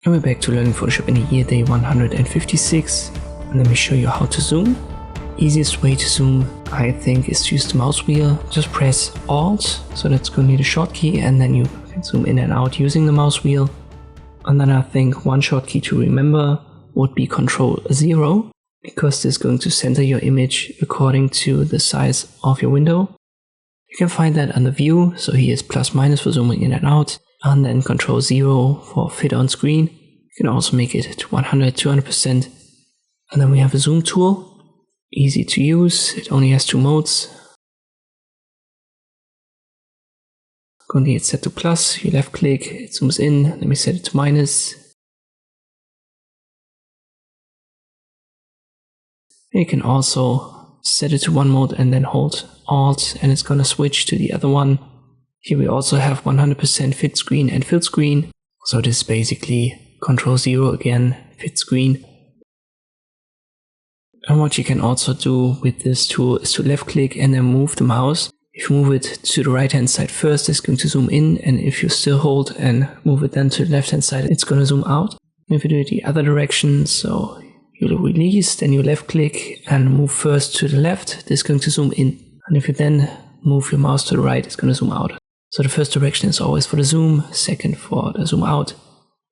And we're back to learning Photoshop in the year day 156. And let me show you how to zoom. Easiest way to zoom, I think, is to use the mouse wheel. Just press Alt, so that's going to be the short key, and then you can zoom in and out using the mouse wheel. And then I think one short key to remember would be Ctrl 0, because this is going to center your image according to the size of your window. You can find that under View, so here is ± for zooming in and out, and then Ctrl 0 for fit on screen. You can also make it to 100, 200%. And then we have a zoom tool. Easy to use, it only has 2 modes. Going to hit set to plus, you left click, it zooms in, let me set it to minus. You can also set it to one mode and then hold Alt and it's going to switch to the other one. Here we also have 100% fit screen and fill screen. So this is basically Ctrl 0 again, fit screen. And what you can also do with this tool is to left click and then move the mouse. If you move it to the right hand side first, it's going to zoom in, and if you still hold and move it then to the left hand side, it's going to zoom out. If you do it the other direction, so you'll release, then you left click and move first to the left, this is going to zoom in. And if you then move your mouse to the right, it's going to zoom out. So the first direction is always for the zoom, second for the zoom out.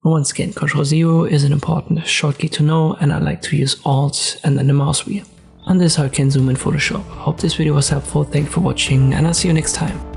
And once again, Ctrl 0 is an important short key to know, and I like to use Alt and then the mouse wheel. And this is how you can zoom in Photoshop. Hope this video was helpful, thank you for watching, and I'll see you next time.